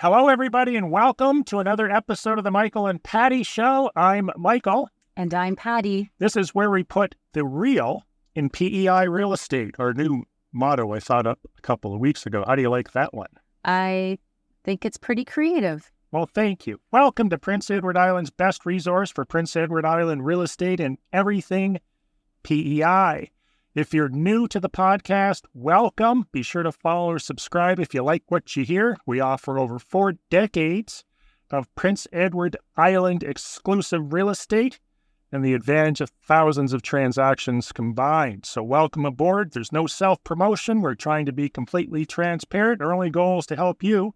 Hello, everybody, and welcome to another episode of the Michael and Patty Show. I'm Michael. And I'm Patty. This is where we put the real in PEI real estate, our new motto I thought up a couple of weeks ago. How do you like that one? I think it's pretty creative. Well, thank you. Welcome to Prince Edward Island's best resource for Prince Edward Island real estate and everything PEI. If you're new to the podcast, welcome. Be sure to follow or subscribe if you like what you hear. We offer over 4 decades of Prince Edward Island exclusive real estate and the advantage of thousands of transactions combined. So welcome aboard. There's no self-promotion. We're trying to be completely transparent. Our only goal is to help you,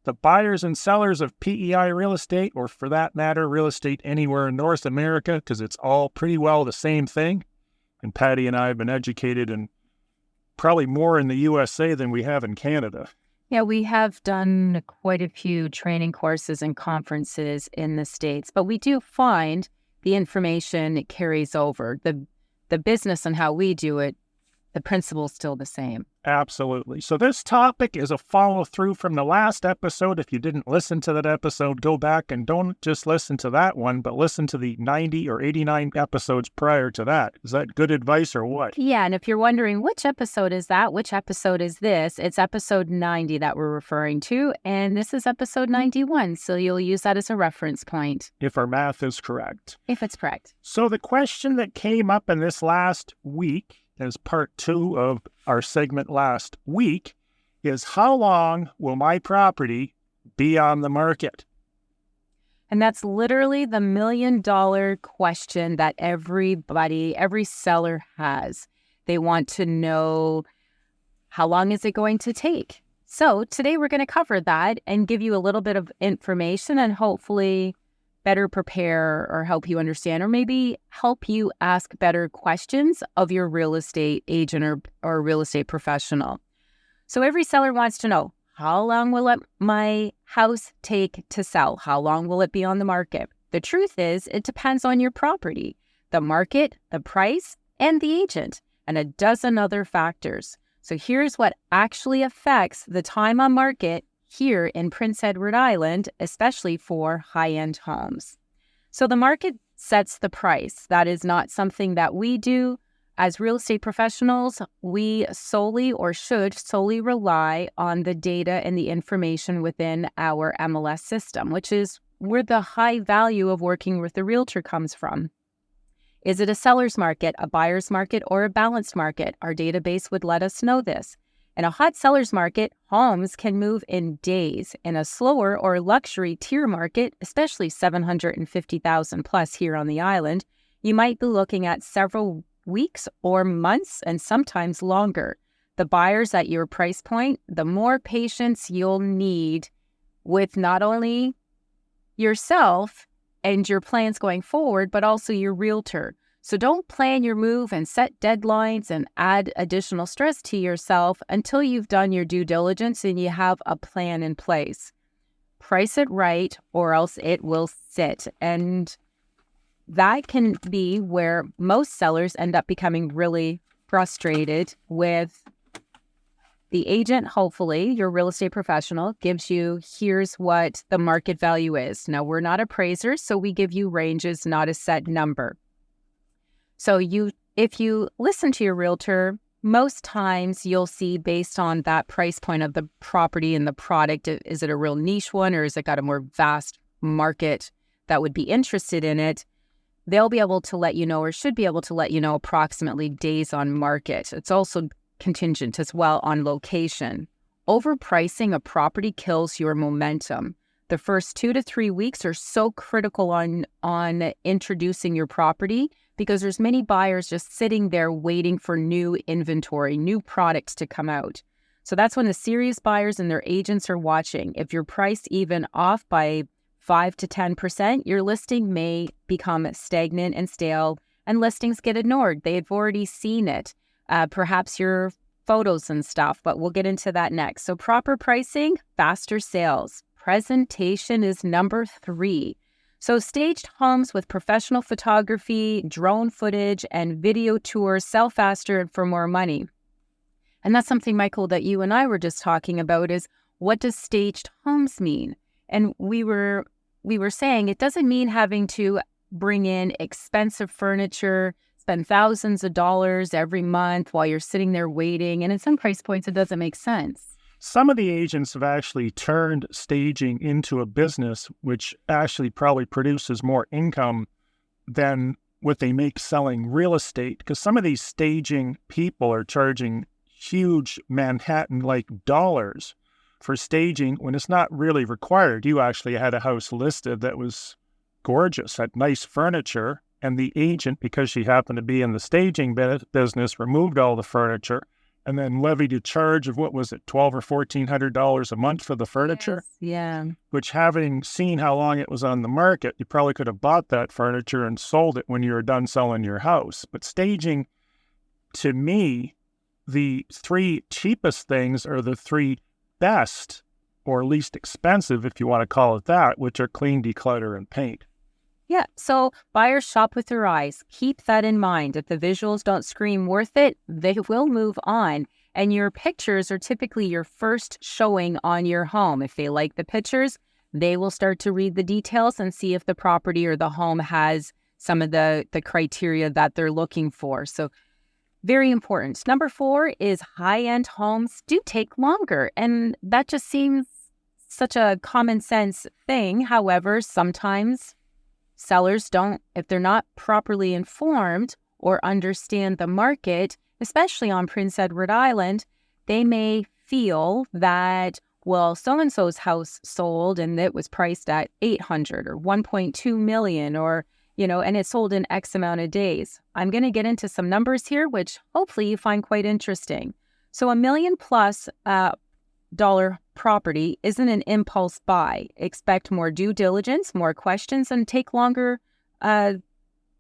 the buyers and sellers of PEI real estate, or for that matter, real estate anywhere in North America, because it's all pretty well the same thing. And Patty and I have been educated in probably more in the USA than we have in Canada. Yeah, we have done quite a few training courses and conferences in the States, but we do find the information it carries over. The business and how we do it, the principle's still the same. Absolutely. So this topic is a follow-through from the last episode. If you didn't listen to that episode, go back and don't just listen to that one, but listen to the 90 or 89 episodes prior to that. Is that good advice or what? Yeah, and if you're wondering which episode is that, which episode is this, it's episode 90 that we're referring to, and this is episode 91, so you'll use that as a reference point. If our math is correct. If it's correct. So the question that came up in this last week, as part 2 of our segment last week, is how long will my property be on the market? And that's literally the $1 million question that every seller has. They want to know, how long is it going to take? So today we're going to cover that and give you a little bit of information and hopefully better prepare or help you understand, or maybe help you ask better questions of your real estate agent or real estate professional. So every seller wants to know, how long will my house take to sell? How long will it be on the market? The truth is, it depends on your property, the market, the price, and the agent, and a dozen other factors. So here's what actually affects the time on market here in Prince Edward Island, especially for high-end homes. So the market sets the price. That is not something that we do. As real estate professionals, we solely or should solely rely on the data and the information within our MLS system, which is where the high value of working with the realtor comes from. Is it a seller's market, a buyer's market, or a balanced market? Our database would let us know this. In a hot seller's market, homes can move in days. In a slower or luxury tier market, especially $750,000 plus here on the island, you might be looking at several weeks or months and sometimes longer. The buyers at your price point, the more patience you'll need with not only yourself and your plans going forward, but also your realtor. So don't plan your move and set deadlines and add additional stress to yourself until you've done your due diligence and you have a plan in place. Price it right or else it will sit. And that can be where most sellers end up becoming really frustrated with the agent. Hopefully, your real estate professional gives you, here's what the market value is. Now, we're not appraisers, so we give you ranges, not a set number. So if you listen to your realtor, most times you'll see based on that price point of the property and the product, is it a real niche one or has it got a more vast market that would be interested in it? They'll be able to let you know or should be able to let you know approximately days on market. It's also contingent as well on location. Overpricing a property kills your momentum. The first 2 to 3 weeks are so critical on introducing your property because there's many buyers just sitting there waiting for new inventory, new products to come out. So that's when the serious buyers and their agents are watching. If you're priced even off by 5 to 10%, your listing may become stagnant and stale and listings get ignored. They've already seen it. Perhaps your photos and stuff, but we'll get into that next. So proper pricing, faster sales. Presentation is number 3. So staged homes with professional photography, drone footage, and video tours sell faster and for more money. And that's something, Michael, that you and I were just talking about is what does staged homes mean? And we were saying it doesn't mean having to bring in expensive furniture, spend thousands of dollars every month while you're sitting there waiting. And at some price points, it doesn't make sense. Some of the agents have actually turned staging into a business, which actually probably produces more income than what they make selling real estate. Because some of these staging people are charging huge Manhattan-like dollars for staging when it's not really required. You actually had a house listed that was gorgeous, had nice furniture, and the agent, because she happened to be in the staging business, removed all the furniture and then levied a charge of, what was it, $1,200 or $1,400 a month for the furniture? Yes. Yeah. Which, having seen how long it was on the market, you probably could have bought that furniture and sold it when you were done selling your house. But staging, to me, the three cheapest things are the three best or least expensive, if you want to call it that, which are clean, declutter, and paint. Yeah, so buyers shop with their eyes. Keep that in mind. If the visuals don't scream worth it, they will move on. And your pictures are typically your first showing on your home. If they like the pictures, they will start to read the details and see if the property or the home has some of the criteria that they're looking for. So very important. Number 4 is high-end homes do take longer. And that just seems such a common sense thing. However, sometimes sellers don't, if they're not properly informed or understand the market, especially on Prince Edward Island, they may feel that, well, so-and-so's house sold and it was priced at $800 or $1.2 million or, and it sold in X amount of days. I'm going to get into some numbers here, which hopefully you find quite interesting. So $1 million+ dollar property isn't an impulse buy. Expect more due diligence, more questions, and take longer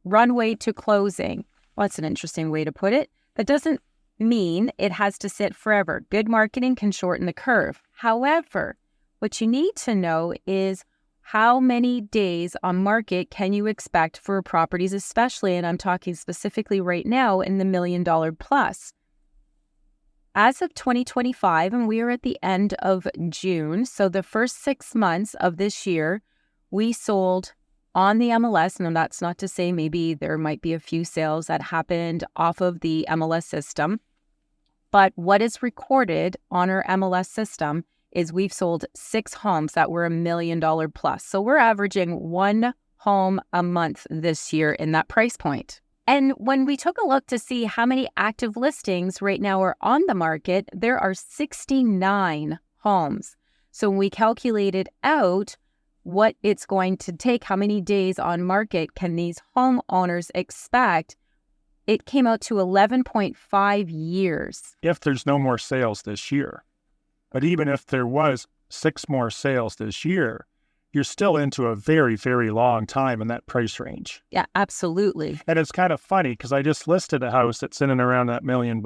runway to closing. Well, that's an interesting way to put it. That doesn't mean it has to sit forever. Good marketing can shorten the curve. However, what you need to know is how many days on market can you expect for properties, especially, and I'm talking specifically right now, in the $1 million plus. As of 2025, and we are at the end of June, so the first 6 months of this year, we sold on the MLS. And that's not to say maybe there might be a few sales that happened off of the MLS system. But what is recorded on our MLS system is we've sold 6 homes that were $1 million plus. So we're averaging 1 home a month this year in that price point. And when we took a look to see how many active listings right now are on the market, there are 69 homes. So when we calculated out what it's going to take, how many days on market can these homeowners expect, it came out to 11.5 years. If there's no more sales this year. But even if there was 6 more sales this year, you're still into a very, very long time in that price range. Yeah, absolutely. And it's kind of funny because I just listed a house that's in and around that $1 million,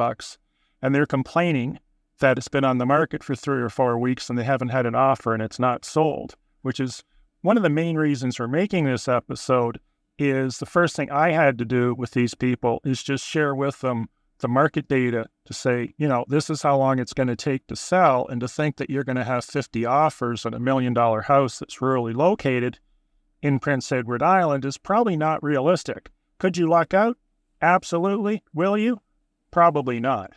and they're complaining that it's been on the market for 3 or 4 weeks and they haven't had an offer and it's not sold, which is one of the main reasons for making this episode. Is the first thing I had to do with these people is just share with them the market data to say, this is how long it's going to take to sell, and to think that you're going to have 50 offers on $1 million house that's rurally located in Prince Edward Island is probably not realistic. Could you luck out? Absolutely. Will you? Probably not.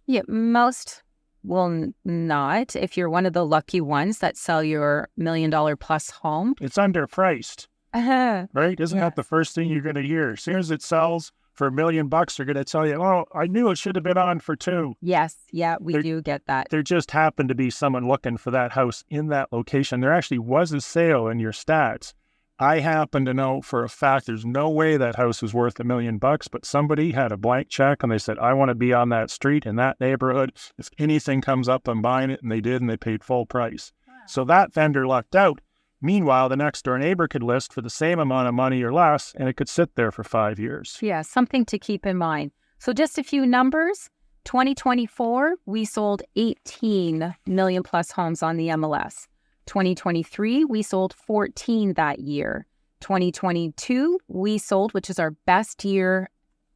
Yeah, most will not. If you're one of the lucky ones that sell your $1 million plus home. It's underpriced, right? Isn't that the first thing you're going to hear? As soon as it sells for $1 million, they're going to tell you, oh, I knew it should have been on for 2. Yes. Yeah, we do get that. There just happened to be someone looking for that house in that location. There actually was a sale in your stats. I happen to know for a fact there's no way that house was worth $1 million, but somebody had a blank check and they said, I want to be on that street in that neighborhood. If anything comes up, I'm buying it. And they did, and they paid full price. Wow. So that vendor lucked out. Meanwhile, the next door neighbor could list for the same amount of money or less, and it could sit there for 5 years. Yeah, something to keep in mind. So just a few numbers. 2024, we sold 18 million plus homes on the MLS. 2023, we sold 14 that year. 2022, we sold, which is our best year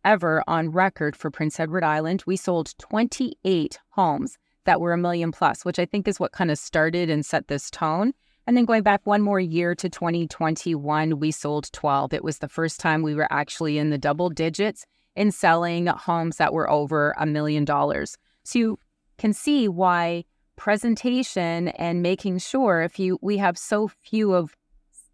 ever on record for Prince Edward Island, we sold 28 homes. that were $1 million plus, which I think is what kind of started and set this tone. And then going back one more year to 2021, we sold 12. It was the first time we were actually in the double digits in selling homes that were over $1 million. So you can see why presentation and making sure we have so few of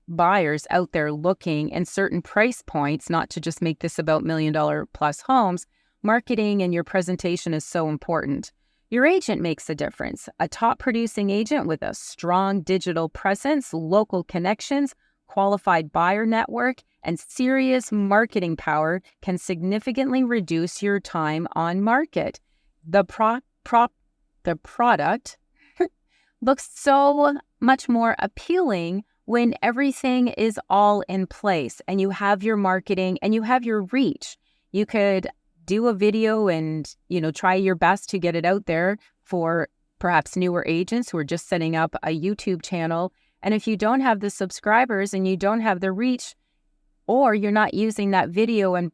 buyers out there looking in certain price points, not to just make this about $1 million plus homes, marketing and your presentation is so important. Your agent makes a difference. A top producing agent with a strong digital presence, local connections, qualified buyer network, and serious marketing power can significantly reduce your time on market. The product looks so much more appealing when everything is all in place and you have your marketing and you have your reach. You could do a video and, try your best to get it out there for perhaps newer agents who are just setting up a YouTube channel. And if you don't have the subscribers and you don't have the reach, or you're not using that video and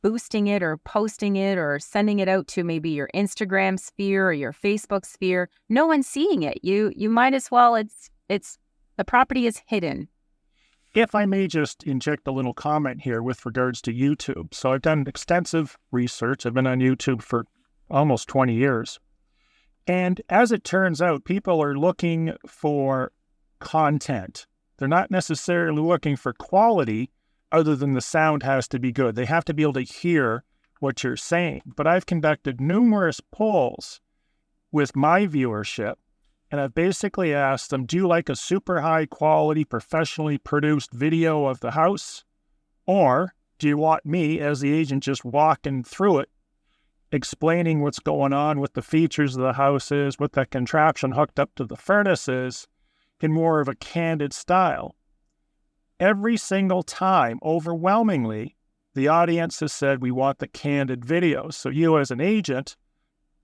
boosting it or posting it or sending it out to maybe your Instagram sphere or your Facebook sphere, no one's seeing it. You might as well, it's the property is hidden. If I may just inject a little comment here with regards to YouTube. So I've done extensive research. I've been on YouTube for almost 20 years. And as it turns out, people are looking for content. They're not necessarily looking for quality other than the sound has to be good. They have to be able to hear what you're saying. But I've conducted numerous polls with my viewership, and I've basically asked them, do you like a super high quality, professionally produced video of the house? Or do you want me as the agent just walking through it, explaining what's going on, what the features of the house is, what that contraption hooked up to the furnace is, in more of a candid style? Every single time, overwhelmingly, the audience has said, we want the candid videos. So you as an agent,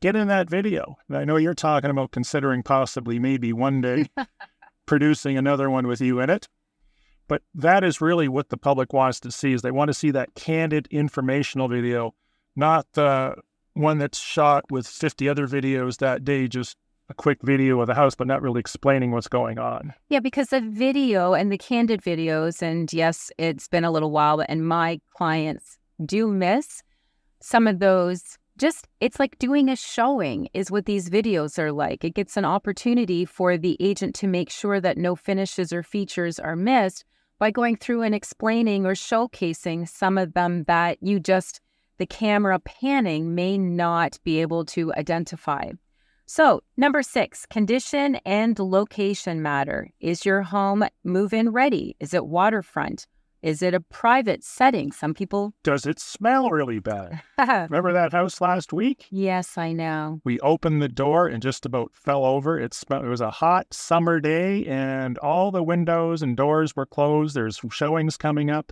get in that video. And I know you're talking about considering possibly maybe one day producing another one with you in it. But that is really what the public wants to see, is they want to see that candid informational video, not the one that's shot with 50 other videos that day, just a quick video of the house, but not really explaining what's going on. Yeah, because the video and the candid videos, and yes, it's been a little while, and my clients do miss some of those. It's like doing a showing is what these videos are like. It gets an opportunity for the agent to make sure that no finishes or features are missed by going through and explaining or showcasing some of them that the camera panning may not be able to identify. So, number 6, condition and location matter. Is your home move-in ready? Is it waterfront? Is it a private setting? Some people... Does it smell really bad? Remember that house last week? Yes, I know. We opened the door and just about fell over. It was a hot summer day and all the windows and doors were closed. There's showings coming up.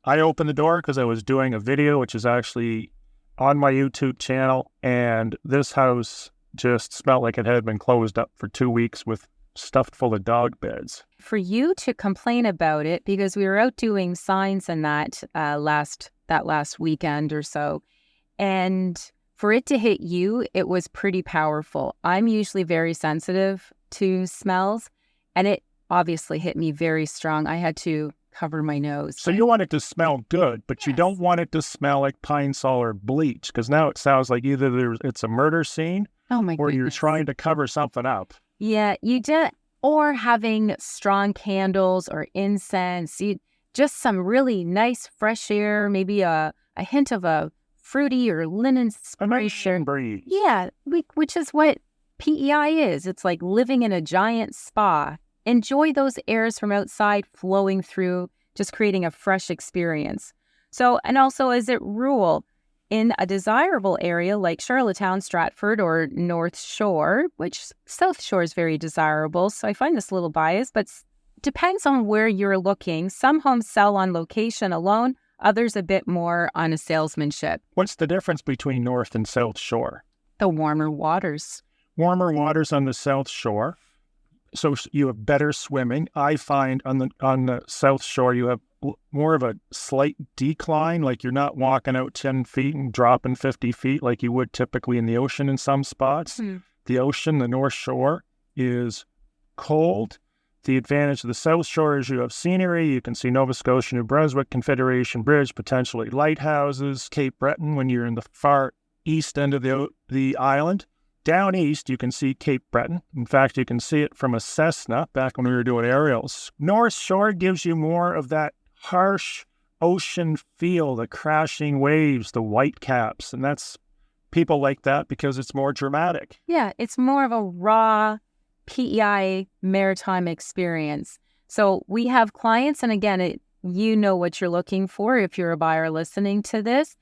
I opened the door because I was doing a video, which is actually on my YouTube channel. And this house just smelled like it had been closed up for 2 weeks with stuffed full of dog beds. For you to complain about it, because we were out doing signs and that last weekend or so, and for it to hit you, it was pretty powerful. I'm usually very sensitive to smells, and it obviously hit me very strong. I had to cover my nose. So you want it to smell good, but You don't want it to smell like Pine Sol or bleach, because now it sounds like either it's a murder scene or you're trying to cover something up. Yeah, you did. Or having strong candles or incense, just some really nice fresh air, maybe a hint of a fruity or linen spray. A nice breeze. Yeah, which is what PEI is. It's like living in a giant spa. Enjoy those airs from outside flowing through, just creating a fresh experience. So, and also as a rule, in a desirable area like Charlottetown, Stratford, or North Shore, which South Shore is very desirable, so I find this a little biased, but depends on where you're looking. Some homes sell on location alone, others a bit more on a salesmanship. What's the difference between North and South Shore? The warmer waters. Warmer waters on the South Shore, so you have better swimming. I find on the South Shore you have more of a slight decline, like you're not walking out 10 feet and dropping 50 feet like you would typically in the ocean in some spots. The the ocean, the North Shore, is cold. The advantage of the South Shore is you have scenery. You can see Nova Scotia, New Brunswick, Confederation Bridge, potentially lighthouses, Cape Breton when you're in the far east end of the island. Down east, you can see Cape Breton. In fact, you can see it from a Cessna back when we were doing aerials. North Shore gives you more of that harsh ocean feel, the crashing waves, the white caps, and that's people like that because it's more dramatic. Yeah, it's more of a raw PEI maritime experience. So we have clients, and again, you know what you're looking for if you're a buyer listening to this.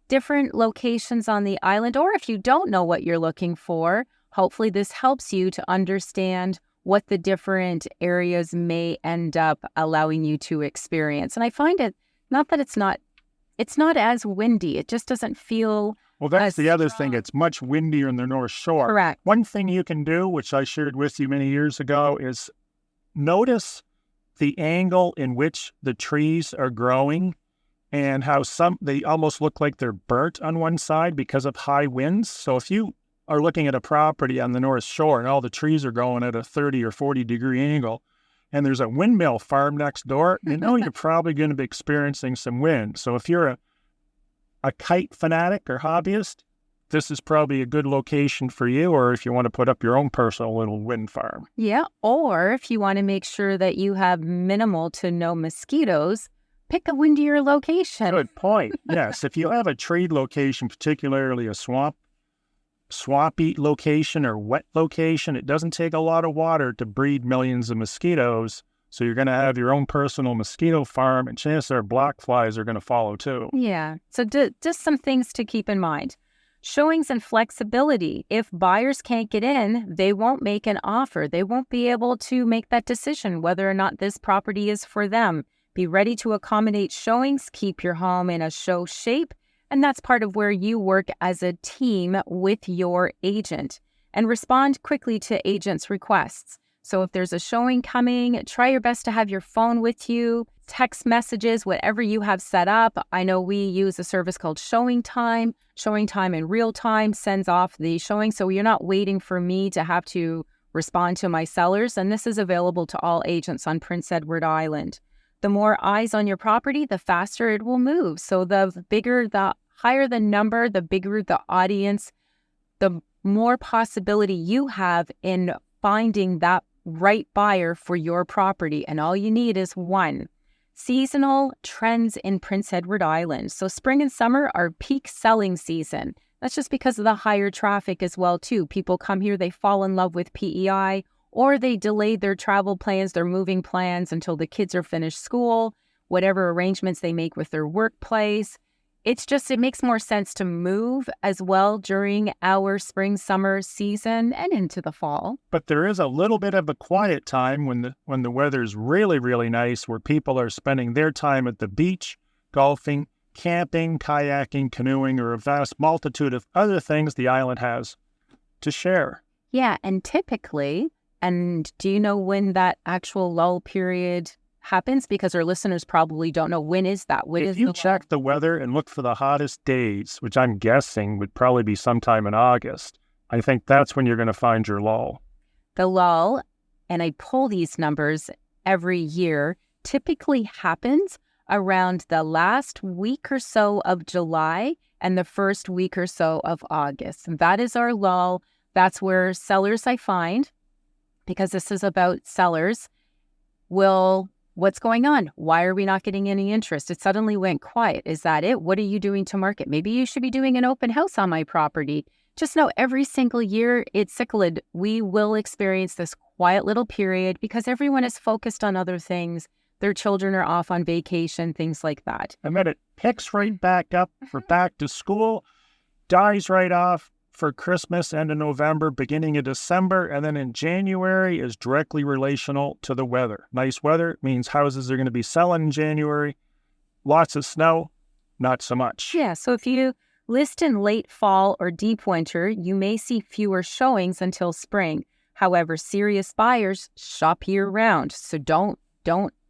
Different locations on the island, or if you don't know what you're looking for, hopefully this helps you to understand what the different areas may end up allowing you to experience. And I find it, not that it's not as windy. It just doesn't feel. Well, that's the other thing. It's much windier in the North Shore. Correct. One thing you can do, which I shared with you many years ago, is notice the angle in which the trees are growing and how they almost look like they're burnt on one side because of high winds. So if you are looking at a property on the North Shore and all the trees are growing at a 30 or 40 degree angle, and there's a windmill farm next door, you know you're probably going to be experiencing some wind. So if you're a kite fanatic or hobbyist, this is probably a good location for you, or if you want to put up your own personal little wind farm. Yeah, or if you want to make sure that you have minimal to no mosquitoes, pick a windier location. Good point. Yes, if you have a treed location, particularly a swampy location or wet location, it doesn't take a lot of water to breed millions of mosquitoes. So you're going to have your own personal mosquito farm, and chances are black flies are going to follow too. Yeah, so just some things to keep in mind. Showings and flexibility. If buyers can't get in, they won't make an offer. They won't be able to make that decision whether or not this property is for them. Be ready to accommodate showings, keep your home in a show shape, and that's part of where you work as a team with your agent. And respond quickly to agents' requests. So if there's a showing coming, try your best to have your phone with you, text messages, whatever you have set up. I know we use a service called Showing Time. Showing Time in real time sends off the showing, so you're not waiting for me to have to respond to my sellers. And this is available to all agents on Prince Edward Island. The more eyes on your property, the faster it will move. So the higher the number, the bigger the audience, the more possibility you have in finding that right buyer for your property. And all you need is one. Seasonal trends in Prince Edward Island. So spring and summer are peak selling season. That's just because of the higher traffic as well, too. People come here, they fall in love with PEI, or they delay their travel plans, their moving plans until the kids are finished school, whatever arrangements they make with their workplace. It makes more sense to move as well during our spring, summer season and into the fall. But there is a little bit of a quiet time when the weather's really, really nice, where people are spending their time at the beach, golfing, camping, kayaking, canoeing, or a vast multitude of other things the island has to share. Yeah, and typically, and do you know when that actual lull period happens? Because our listeners probably don't know. When is that? If you check the weather and look for the hottest days, which I'm guessing would probably be sometime in August, I think that's when you're going to find your lull. The lull, and I pull these numbers every year, typically happens around the last week or so of July and the first week or so of August. And that is our lull. That's where sellers, I find, because this is about sellers, what's going on? Why are we not getting any interest? It suddenly went quiet. Is that it? What are you doing to market? Maybe you should be doing an open house on my property. Just know every single year it's ciclid. We will experience this quiet little period because everyone is focused on other things. Their children are off on vacation, things like that. And then it picks right back up for back to school, dies right off for Christmas, end of November, beginning of December, and then in January is directly relational to the weather. Nice weather means houses are going to be selling in January. Lots of snow, not so much. Yeah, so if you list in late fall or deep winter, you may see fewer showings until spring. However, serious buyers shop year-round, so don't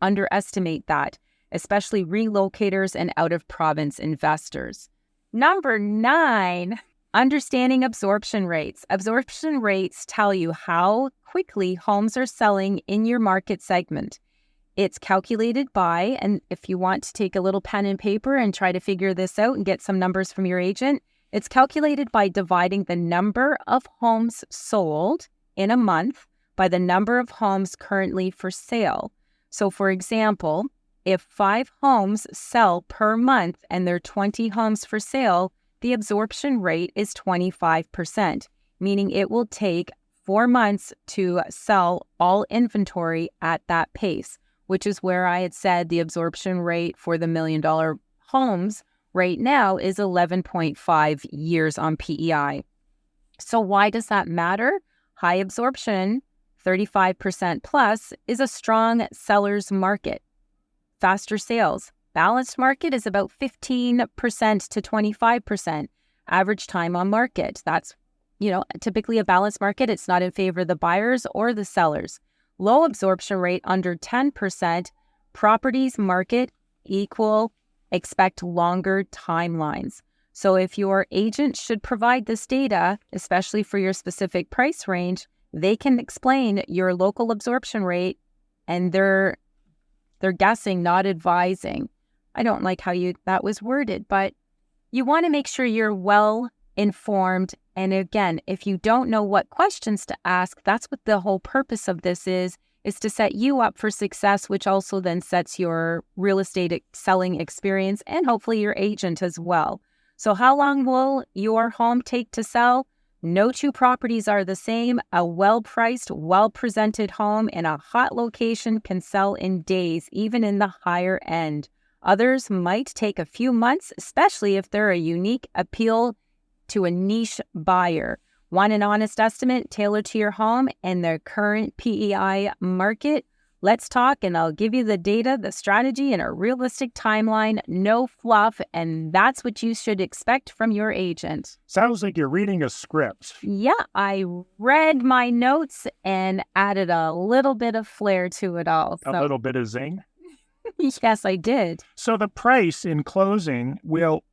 underestimate that, especially relocators and out-of-province investors. Number 9, Understanding absorption rates. Absorption rates tell you how quickly homes are selling in your market segment. It's calculated by, and if you want to take a little pen and paper and try to figure this out and get some numbers from your agent, it's calculated by dividing the number of homes sold in a month by the number of homes currently for sale. So for example, if 5 homes sell per month and there are 20 homes for sale, the absorption rate is 25%, meaning it will take 4 months to sell all inventory at that pace, which is where I had said the absorption rate for the $1 million homes right now is 11.5 years on PEI. So why does that matter? High absorption, 35% plus, is a strong seller's market. Faster sales. Balanced market is about 15% to 25%. Average time on market. That's, typically a balanced market. It's not in favor of the buyers or the sellers. Low absorption rate under 10%. Properties market equal, expect longer timelines. So if your agent should provide this data, especially for your specific price range, they can explain your local absorption rate, and they're guessing, not advising. I don't like how that was worded, but you want to make sure you're well informed. And again, if you don't know what questions to ask, that's what the whole purpose of this is to set you up for success, which also then sets your real estate selling experience and hopefully your agent as well. So how long will your home take to sell? No two properties are the same. A well-priced, well-presented home in a hot location can sell in days, even in the higher end. Others might take a few months, especially if they're a unique appeal to a niche buyer. Want an honest estimate tailored to your home and the current PEI market? Let's talk, and I'll give you the data, the strategy, and a realistic timeline. No fluff, and that's what you should expect from your agent. Sounds like you're reading a script. Yeah, I read my notes and added a little bit of flair to it all. A little bit of zing? Yes, I did. So the price in closing will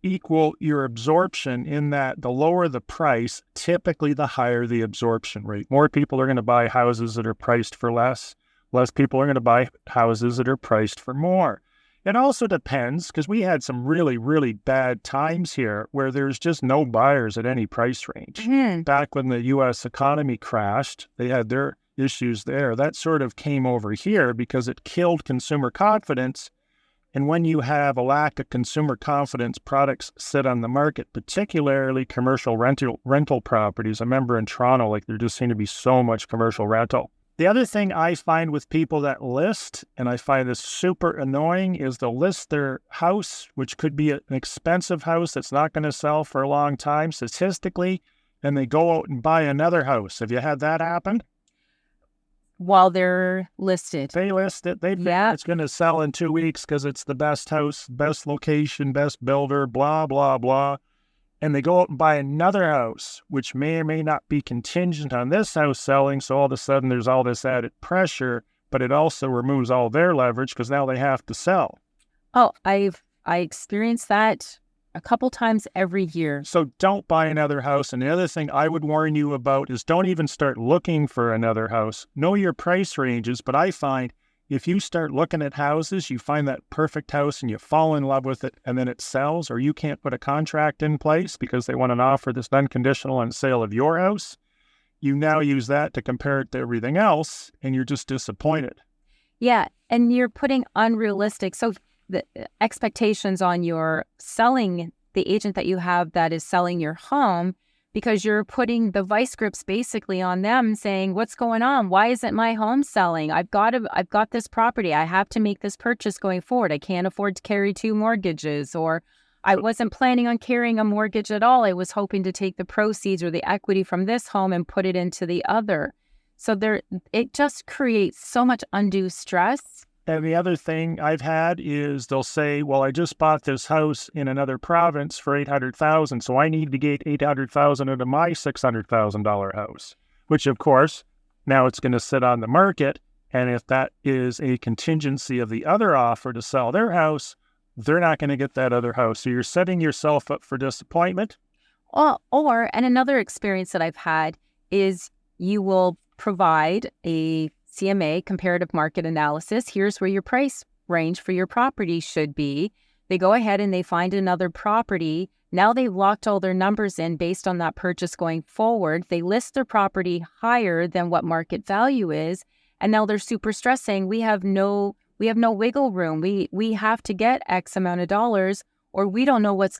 equal your absorption, in that the lower the price, typically the higher the absorption rate. More people are going to buy houses that are priced for less. Less people are going to buy houses that are priced for more. It also depends, because we had some really, really bad times here where there's just no buyers at any price range. Mm-hmm. Back when the U.S. economy crashed, they had their issues there. That sort of came over here because it killed consumer confidence. And when you have a lack of consumer confidence, products sit on the market, particularly commercial rental properties. I remember in Toronto, there just seemed to be so much commercial rental. The other thing I find with people that list, and I find this super annoying, is they'll list their house, which could be an expensive house that's not going to sell for a long time statistically, and they go out and buy another house. Have you had that happen? While they're listed. They list it. They think it's going to sell in 2 weeks because it's the best house, best location, best builder, blah, blah, blah. And they go out and buy another house, which may or may not be contingent on this house selling. So all of a sudden there's all this added pressure, but it also removes all their leverage because now they have to sell. Oh, I experience that a couple times every year. So don't buy another house. And the other thing I would warn you about is don't even start looking for another house. Know your price ranges, but I find if you start looking at houses, you find that perfect house and you fall in love with it, and then it sells, or you can't put a contract in place because they want an offer that's unconditional on sale of your house, you now use that to compare it to everything else, and you're just disappointed. Yeah, and you're putting unrealistic, so the expectations on your selling, the agent that you have that is selling your home, because you're putting the vice grips basically on them, saying, what's going on? Why isn't my home selling? I've got this property. I have to make this purchase going forward. I can't afford to carry 2 mortgages, or I wasn't planning on carrying a mortgage at all. I was hoping to take the proceeds or the equity from this home and put it into the other. So it just creates so much undue stress. And the other thing I've had is they'll say, well, I just bought this house in another province for $800,000, so I need to get $800,000 into my $600,000 house, which of course, now it's going to sit on the market. And if that is a contingency of the other offer to sell their house, they're not going to get that other house. So you're setting yourself up for disappointment. And another experience that I've had is you will provide a CMA, comparative market analysis. Here's where your price range for your property should be. They go ahead and they find another property. Now they've locked all their numbers in based on that purchase going forward. They list their property higher than what market value is. And now they're super stressed saying, we have no wiggle room. We have to get X amount of dollars, or we don't know what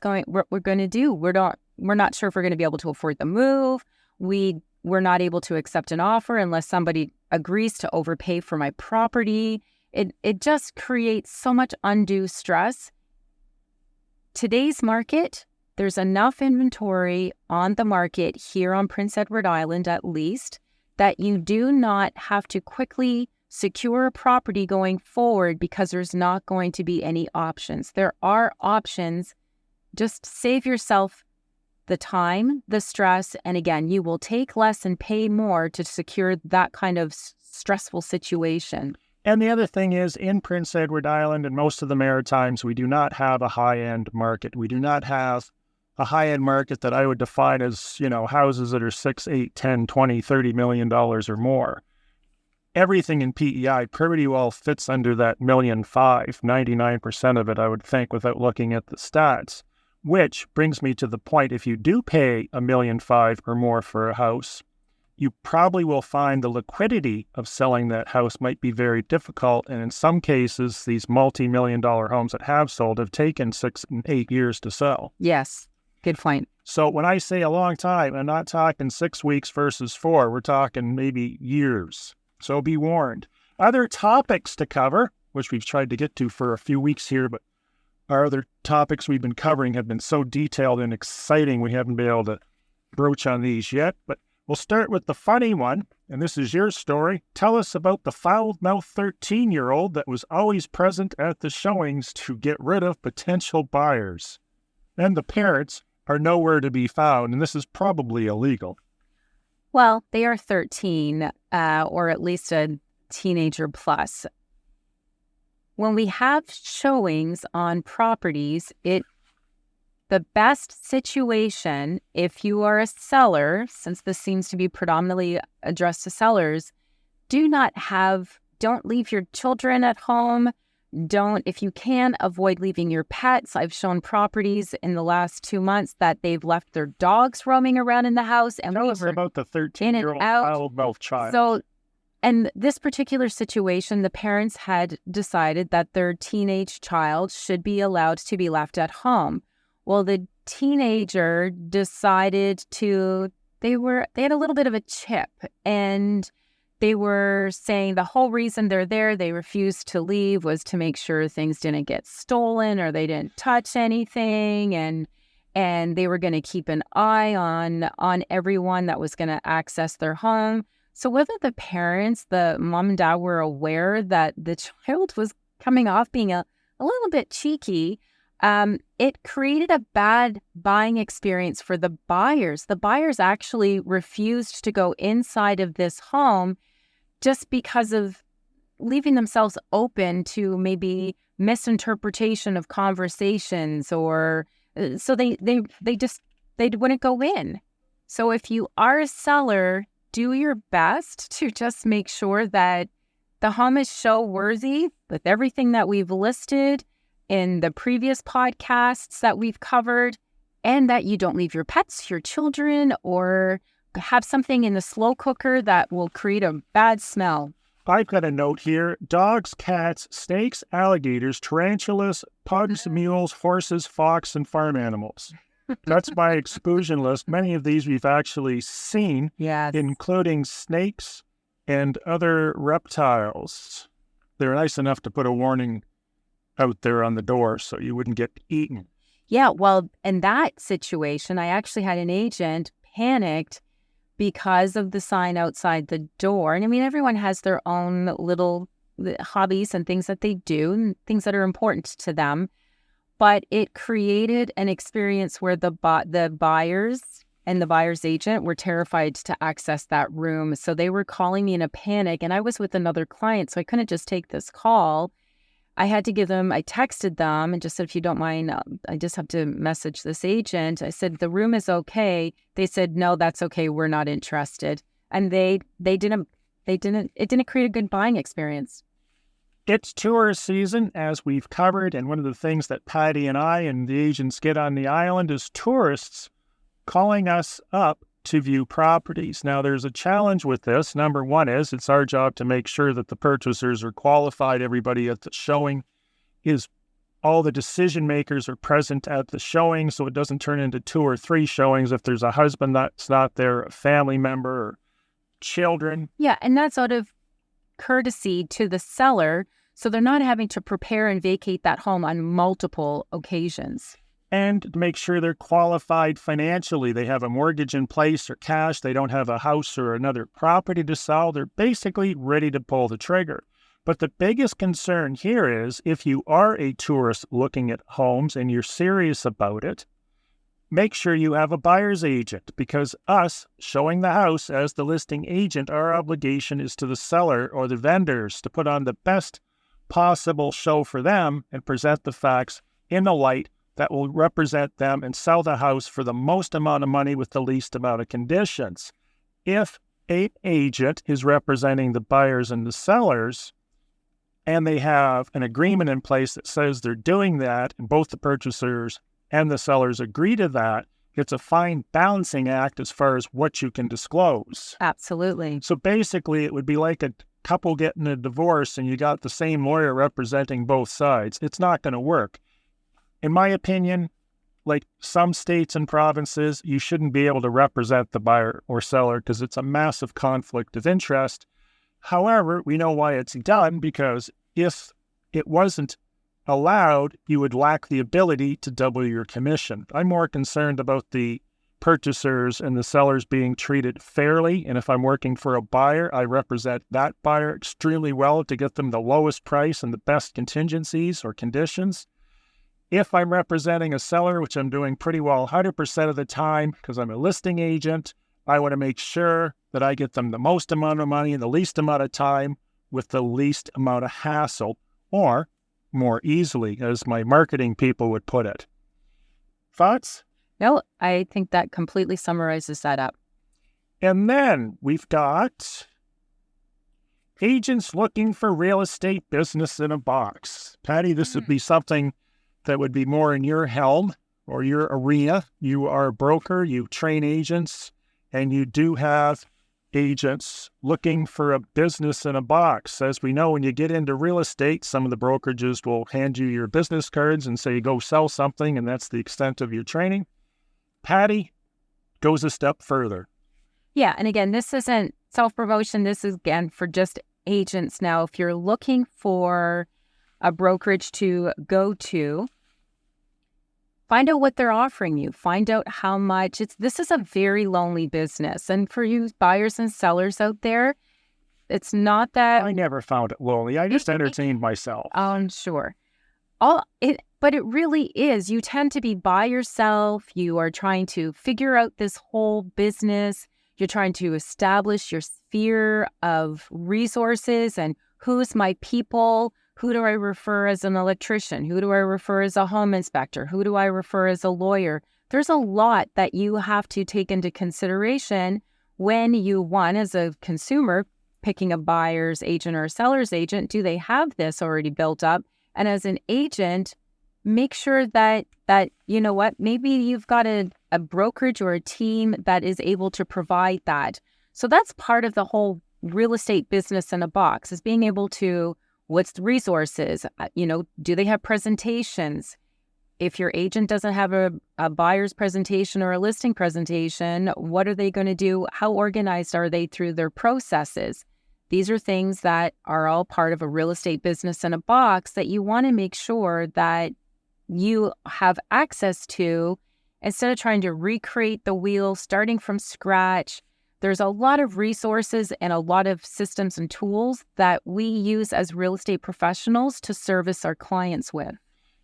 we're going to do. We're not sure if we're going to be able to afford the move. We're not able to accept an offer unless somebody agrees to overpay for my property. It just creates so much undue stress. Today's market, there's enough inventory on the market here on Prince Edward Island, at least, that you do not have to quickly secure a property going forward because there's not going to be any options. There are options. Just save yourself the time, the stress, and again, you will take less and pay more to secure that kind of stressful situation. And the other thing is, in Prince Edward Island and most of the Maritimes, we do not have a high-end market. We do not have a high-end market that I would define as, houses that are $6, $8, $10, $20, $30 million or more. Everything in PEI pretty well fits under that $1.5 million, 99% of it, I would think, without looking at the stats. Which brings me to the point, if you do pay $1.5 million or more for a house, you probably will find the liquidity of selling that house might be very difficult. And in some cases, these multi-million-dollar homes that have sold have taken 6 and 8 years to sell. Yes, good point. So when I say a long time, I'm not talking 6 weeks versus 4. We're talking maybe years. So be warned. Other topics to cover, which we've tried to get to for a few weeks here, but our other topics we've been covering have been so detailed and exciting we haven't been able to broach on these yet. But we'll start with the funny one, and this is your story. Tell us about the foul-mouthed 13-year-old that was always present at the showings to get rid of potential buyers. And the parents are nowhere to be found, and this is probably illegal. Well, they are 13, or at least a teenager plus. When we have showings on properties, the best situation, if you are a seller, since this seems to be predominantly addressed to sellers, don't leave your children at home. If you can, avoid leaving your pets. I've shown properties in the last 2 months that they've left their dogs roaming around in the house. And tell us about the 13-year-old foul-mouthed child. So, and this particular situation, the parents had decided that their teenage child should be allowed to be left at home. Well, the teenager decided they had a little bit of a chip, and they were saying the whole reason they're there, they refused to leave, was to make sure things didn't get stolen or they didn't touch anything, and they were going to keep an eye on everyone that was going to access their home. So whether the parents, the mom and dad, were aware that the child was coming off being a little bit cheeky, it created a bad buying experience for the buyers. The buyers actually refused to go inside of this home just because of leaving themselves open to maybe misinterpretation of conversations, or so they wouldn't go in. So if you are a seller, do your best to just make sure that the home is show worthy with everything that we've listed in the previous podcasts that we've covered, and that you don't leave your pets, your children, or have something in the slow cooker that will create a bad smell. I've got a note here. Dogs, cats, snakes, alligators, tarantulas, pugs, mules, horses, fox, and farm animals. That's my exclusion list. Many of these we've actually seen, yes, including snakes and other reptiles. They're nice enough to put a warning out there on the door so you wouldn't get eaten. Yeah, well, in that situation, I actually had an agent panicked because of the sign outside the door. And I mean, everyone has their own little hobbies and things that they do, and things that are important to them. But it created an experience where the buyers and the buyer's agent were terrified to access that room. So they were calling me in a panic, and I was with another client, so I couldn't just take this call. I had to give them, I texted them and just said, if you don't mind, I just have to message this agent. I said, the room is okay. They said, no, that's okay. We're not interested. And it didn't create a good buying experience. It's tourist season, as we've covered, and one of the things that Patty and I and the agents get on the island is tourists calling us up to view properties. Now, there's a challenge with this. Number one is it's our job to make sure that the purchasers are qualified. Everybody at the showing is, all the decision makers are present at the showing, so it doesn't turn into 2 or 3 showings if there's a husband that's not there, a family member, or children. Yeah, and that's out of courtesy to the seller, so they're not having to prepare and vacate that home on multiple occasions. And make sure they're qualified financially. They have a mortgage in place or cash. They don't have a house or another property to sell. They're basically ready to pull the trigger. But the biggest concern here is if you are a tourist looking at homes and you're serious about it, make sure you have a buyer's agent, because us showing the house as the listing agent, our obligation is to the seller or the vendors to put on the best possible show for them and present the facts in the light that will represent them and sell the house for the most amount of money with the least amount of conditions. If an agent is representing the buyers and the sellers, and they have an agreement in place that says they're doing that, and both the purchasers and the sellers agree to that, it's a fine balancing act as far as what you can disclose. Absolutely. So basically, it would be like a couple getting a divorce and you got the same lawyer representing both sides. It's not going to work. In my opinion, like some states and provinces, you shouldn't be able to represent the buyer or seller because it's a massive conflict of interest. However, we know why it's done, because if it wasn't allowed, you would lack the ability to double your commission. I'm more concerned about the purchasers and the sellers being treated fairly. And if I'm working for a buyer, I represent that buyer extremely well to get them the lowest price and the best contingencies or conditions. If I'm representing a seller, which I'm doing pretty well 100% of the time because I'm a listing agent, I want to make sure that I get them the most amount of money in the least amount of time with the least amount of hassle, or more easily, as my marketing people would put it. Thoughts? No, I think that completely summarizes that up. And then we've got agents looking for real estate business in a box. Patty, this would be something that would be more in your helm or your arena. You are a broker, you train agents, and you do have agents looking for a business in a box. As we know, when you get into real estate, some of the brokerages will hand you your business cards and say, go sell something, and that's the extent of your training. Patty goes a step further. Yeah, and again, this isn't self-promotion. This is, again, for just agents. Now, if you're looking for a brokerage to go to, find out what they're offering you. Find out how much. This is a very lonely business. And for you buyers and sellers out there, it's not that... I never found it lonely. I just entertained myself. I'm sure. But it really is. You tend to be by yourself. You are trying to figure out this whole business. You're trying to establish your sphere of resources and who's my people. Who do I refer as an electrician? Who do I refer as a home inspector? Who do I refer as a lawyer? There's a lot that you have to take into consideration when you, one, as a consumer, picking a buyer's agent or a seller's agent, do they have this already built up? And as an agent, make sure that you know what, maybe you've got a brokerage or a team that is able to provide that. So that's part of the whole real estate business in a box, is being able to, what's the resources? Do they have presentations? If your agent doesn't have a buyer's presentation or a listing presentation, what are they going to do? How organized are they through their processes? These are things that are all part of a real estate business in a box that you want to make sure that you have access to instead of trying to recreate the wheel, starting from scratch. There's a lot of resources and a lot of systems and tools that we use as real estate professionals to service our clients with.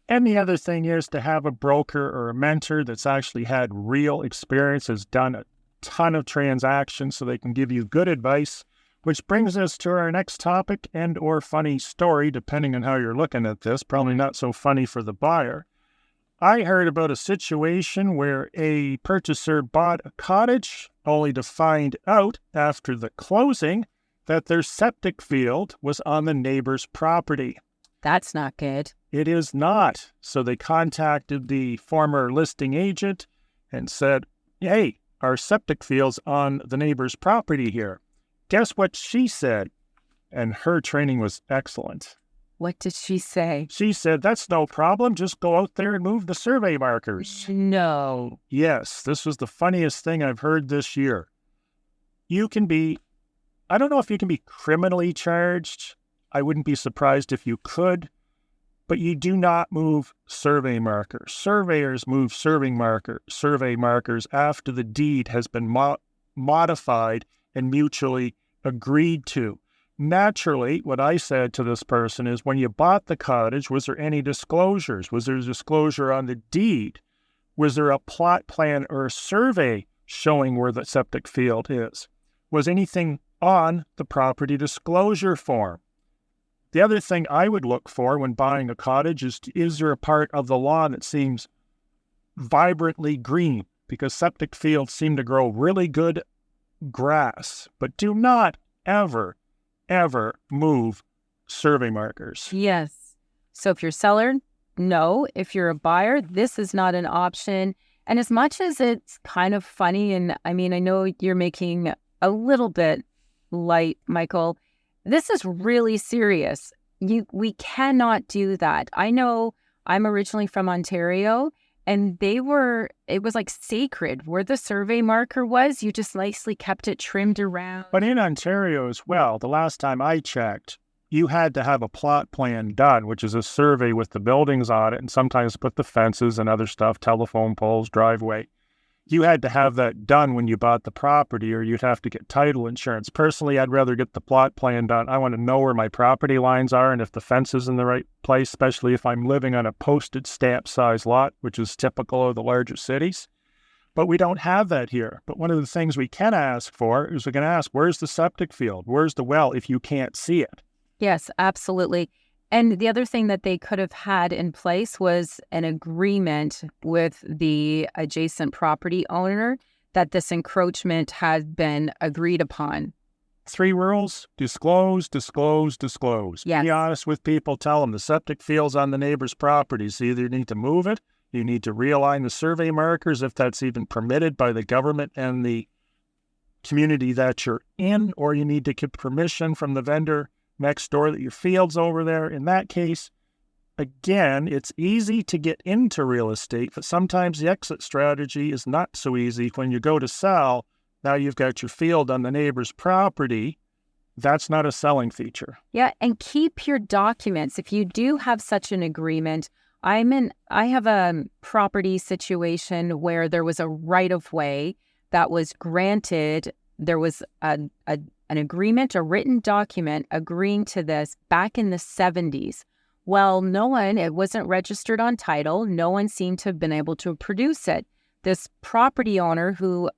And the other thing is to have a broker or a mentor that's actually had real experience, has done a ton of transactions, so they can give you good advice Which brings us to our next topic and or funny story, depending on how you're looking at this. Probably not so funny for the buyer. I heard about a situation where a purchaser bought a cottage only to find out after the closing that their septic field was on the neighbor's property. That's not good. It is not. So they contacted the former listing agent and said, hey, our septic field's on the neighbor's property here. Guess what she said? And her training was excellent. What did she say? She said, that's no problem. Just go out there and move the survey markers. No. Yes, this was the funniest thing I've heard this year. I don't know if you can be criminally charged. I wouldn't be surprised if you could, but you do not move survey markers. Surveyors move survey markers after the deed has been modified and mutually agreed to. Naturally, what I said to this person is, when you bought the cottage, was there any disclosures? Was there a disclosure on the deed? Was there a plot plan or a survey showing where the septic field is? Was anything on the property disclosure form? The other thing I would look for when buying a cottage is there a part of the lawn that seems vibrantly green? Because septic fields seem to grow really good grass. But do not ever move survey markers. Yes. So if you're a seller, no. If you're a buyer, this is not an option. And as much as it's kind of funny, and I mean, I know you're making a little bit light, Michael, this is really serious. We cannot do that. I know I'm originally from Ontario, and it was like sacred. Where the survey marker was, you just nicely kept it trimmed around. But in Ontario as well, the last time I checked, you had to have a plot plan done, which is a survey with the buildings on it, and sometimes put the fences and other stuff, telephone poles, driveway. You had to have that done when you bought the property, or you'd have to get title insurance. Personally, I'd rather get the plot plan done. I want to know where my property lines are and if the fence is in the right place, especially if I'm living on a postage stamp size lot, which is typical of the larger cities. But we don't have that here. But one of the things we can ask for is we can ask, where's the septic field? Where's the well if you can't see it? Yes, absolutely. And the other thing that they could have had in place was an agreement with the adjacent property owner that this encroachment had been agreed upon. 3 rules: disclose, disclose, disclose. Yes. Be honest with people. Tell them the septic field's on the neighbor's property. So either you need to move it, you need to realign the survey markers if that's even permitted by the government and the community that you're in, or you need to get permission from the vendor next door that your field's over there. In that case, again, it's easy to get into real estate, but sometimes the exit strategy is not so easy. When you go to sell, now you've got your field on the neighbor's property. That's not a selling feature. Yeah, and keep your documents. If you do have such an agreement, I have a property situation where there was a right-of-way that was granted. There was an agreement, a written document agreeing to this back in the 70s. Well, it wasn't registered on title. No one seemed to have been able to produce it. This property owner who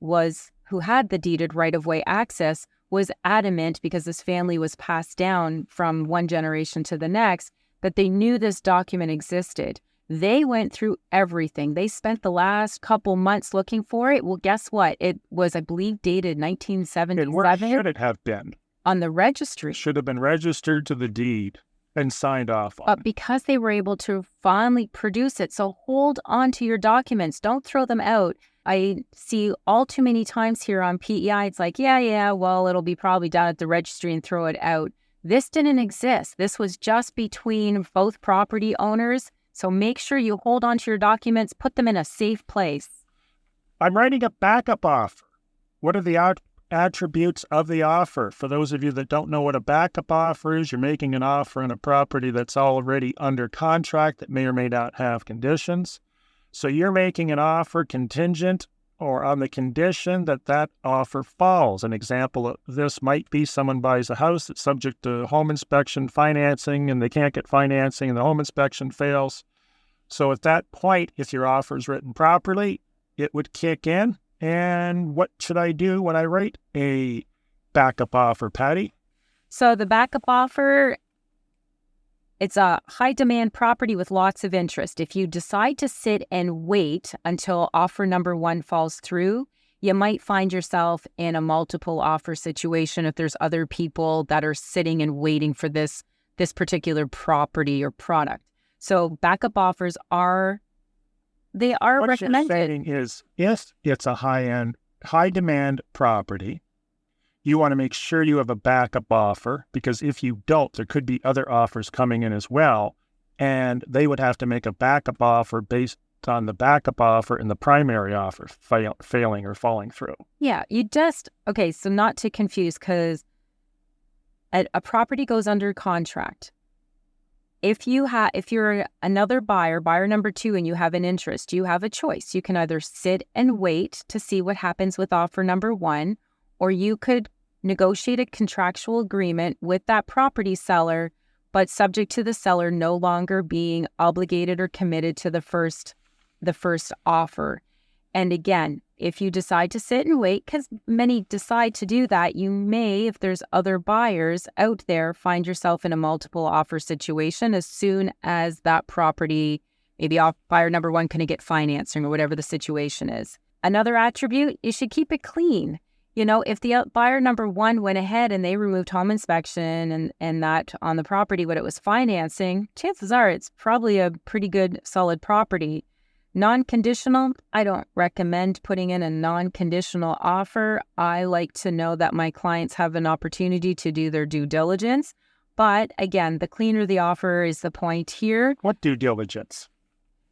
had the deeded right-of-way access was adamant, because this family was passed down from one generation to the next, that they knew this document existed. They went through everything. They spent the last couple months looking for it. Well, guess what? It was, I believe, dated 1977. And where should it have been? On the registry. It should have been registered to the deed and signed off on. But because they were able to finally produce it, so hold on to your documents. Don't throw them out. I see all too many times here on PEI, it's like, well, it'll be probably down at the registry and throw it out. This didn't exist. This was just between both property owners. So make sure you hold on to your documents, put them in a safe place. I'm writing a backup offer. What are the attributes of the offer? For those of you that don't know what a backup offer is, you're making an offer on a property that's already under contract that may or may not have conditions. So you're making an offer contingent or on the condition that that offer falls. An example of this might be someone buys a house that's subject to home inspection financing, and they can't get financing and the home inspection fails. So at that point, if your offer is written properly, it would kick in. And what should I do when I write a backup offer, Patty? So the backup offer, it's a high demand property with lots of interest. If you decide to sit and wait until offer number one falls through, you might find yourself in a multiple offer situation if there's other people that are sitting and waiting for this particular property or product. So backup offers are What recommended. you're saying is, if it's a high demand property, you want to make sure you have a backup offer, because if you don't, there could be other offers coming in as well, and they would have to make a backup offer based on the backup offer and the primary offer failing or falling through. Yeah, okay, so not to confuse, because a property goes under contract. If you're another buyer number two, and you have an interest, you have a choice. You can either sit and wait to see what happens with offer number one, or you could negotiate a contractual agreement with that property seller, but subject to the seller no longer being obligated or committed to the first offer. And again, if you decide to sit and wait, because many decide to do that, you may, if there's other buyers out there, find yourself in a multiple offer situation as soon as that property, maybe buyer number one couldn't get financing or whatever the situation is. Another attribute, you should keep it clean. If the buyer number one went ahead and they removed home inspection and that on the property what it was financing, chances are it's probably a pretty good, solid property. Non-conditional, I don't recommend putting in a non-conditional offer. I like to know that my clients have an opportunity to do their due diligence. But again, the cleaner the offer is the point here. What due diligence?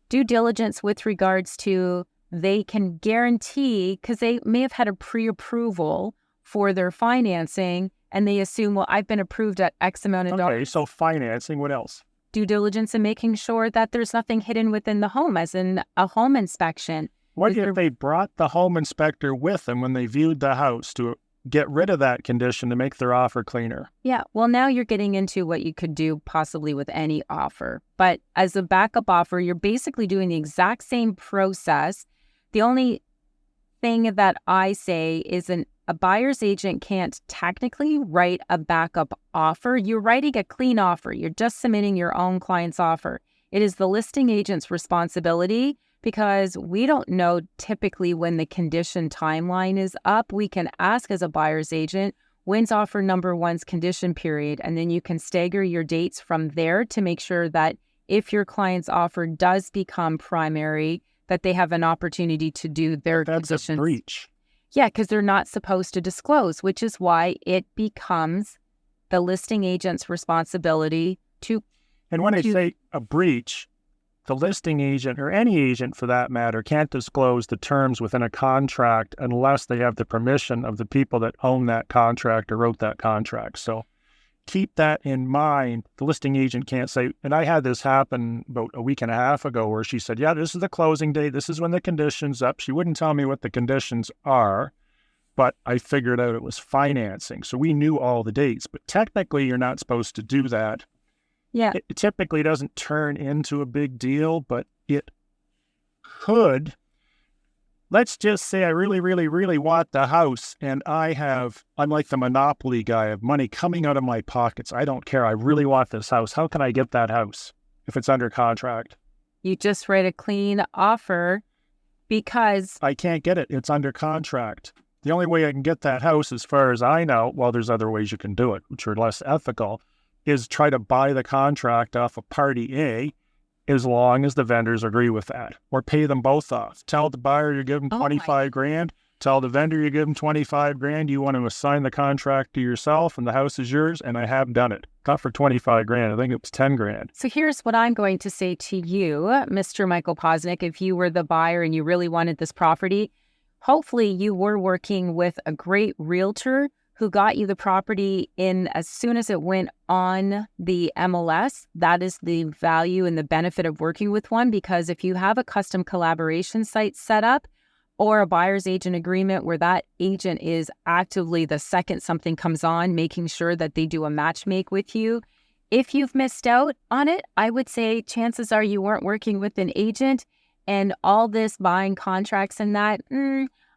Due diligence with regards to they can guarantee, because they may have had a pre-approval for their financing, and they assume, well, I've been approved at X amount of dollars. Okay, so financing, what else? Due diligence and making sure that there's nothing hidden within the home, as in a home inspection. What if they brought the home inspector with them when they viewed the house to get rid of that condition to make their offer cleaner? Yeah, well, now you're getting into what you could do possibly with any offer. But as a backup offer, you're basically doing the exact same process. The only thing that I say is a buyer's agent can't technically write a backup offer. You're writing a clean offer. You're just submitting your own client's offer. It is the listing agent's responsibility, because we don't know typically when the condition timeline is up. We can ask as a buyer's agent, when's offer number one's condition period? And then you can stagger your dates from there to make sure that if your client's offer does become primary, that they have an opportunity to do their conditions. That's a breach. Yeah, because they're not supposed to disclose, which is why it becomes the listing agent's responsibility to... And when I say a breach, the listing agent, or any agent for that matter, can't disclose the terms within a contract unless they have the permission of the people that own that contract or wrote that contract. So keep that in mind. The listing agent can't say, and I had this happen about a week and a half ago where she said, yeah, this is the closing date. This is when the condition's up. She wouldn't tell me what the conditions are, but I figured out it was financing. So we knew all the dates, but technically you're not supposed to do that. Yeah. It typically doesn't turn into a big deal, but it could. Let's just say I really, really, really want the house, and I'm like the Monopoly guy. I have money coming out of my pockets. I don't care. I really want this house. How can I get that house if it's under contract? You just write a clean offer, because... I can't get it. It's under contract. The only way I can get that house, as far as I know, well, there's other ways you can do it, which are less ethical, is try to buy the contract off of party A, as long as the vendors agree with that, or pay them both off. Tell the buyer you give them 25 grand. Tell the vendor you give them 25 grand. You want to assign the contract to yourself and the house is yours. And I have done it. Not for 25 grand. I think it was 10 grand. So here's what I'm going to say to you, Mr. Michael Poczynek. If you were the buyer and you really wanted this property, hopefully you were working with a great realtor who got you the property in as soon as it went on the MLS. That is the value and the benefit of working with one, because if you have a custom collaboration site set up or a buyer's agent agreement where that agent is actively, the second something comes on, making sure that they do a match make with you, if you've missed out on it, I would say chances are you weren't working with an agent, and all this buying contracts and that,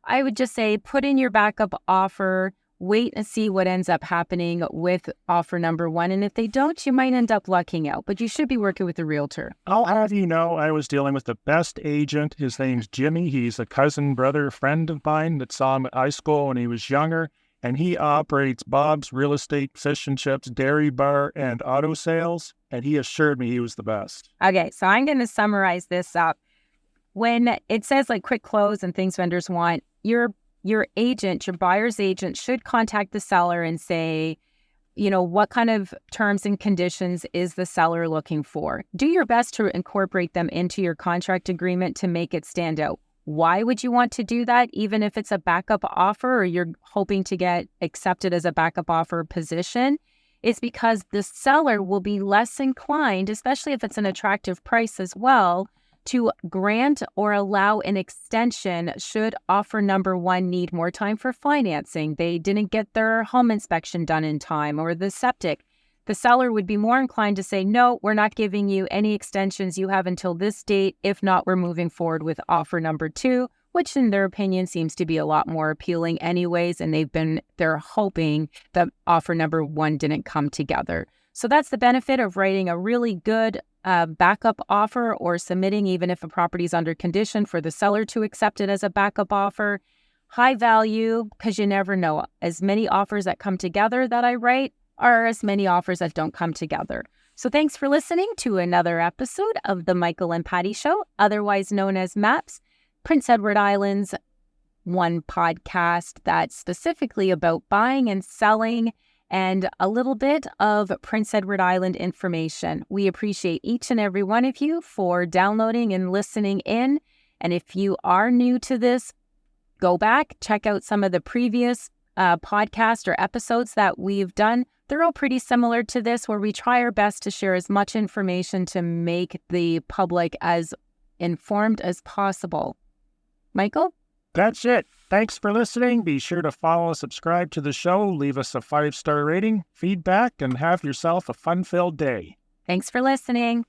I would just say put in your backup offer wait and see what ends up happening with offer number one. And if they don't, you might end up lucking out, but you should be working with a realtor. I'll have you know, I was dealing with the best agent. His name's Jimmy. He's a cousin, brother, friend of mine that saw him at high school when he was younger. And he operates Bob's Real Estate, Fish and Chips, Dairy Bar, and auto sales. And he assured me he was the best. Okay, so I'm going to summarize this up. When it says like quick close and things vendors want, your agent, your buyer's agent should contact the seller and say, you know, what kind of terms and conditions is the seller looking for? Do your best to incorporate them into your contract agreement to make it stand out. Why would you want to do that, even if it's a backup offer or you're hoping to get accepted as a backup offer position? It's because the seller will be less inclined, especially if it's an attractive price as well, to grant or allow an extension should offer number one need more time for financing. They didn't get their home inspection done in time or the septic. The seller would be more inclined to say, no, we're not giving you any extensions. You have until this date. If not, we're moving forward with offer number two, which in their opinion seems to be a lot more appealing anyways. And they're hoping that offer number one didn't come together. So that's the benefit of writing a really good backup offer or submitting, even if a property is under condition, for the seller to accept it as a backup offer. High value, because you never know. As many offers that come together that I write are as many offers that don't come together. So thanks for listening to another episode of the Michael and Patty Show, otherwise known as MAPS, Prince Edward Island's one podcast that's specifically about buying and selling and a little bit of Prince Edward Island information. We appreciate each and every one of you for downloading and listening in. And if you are new to this, go back, check out some of the previous podcasts or episodes that we've done. They're all pretty similar to this, where we try our best to share as much information to make the public as informed as possible. Michael? That's it. Thanks for listening. Be sure to follow and subscribe to the show. Leave us a 5-star rating, feedback, and have yourself a fun-filled day. Thanks for listening.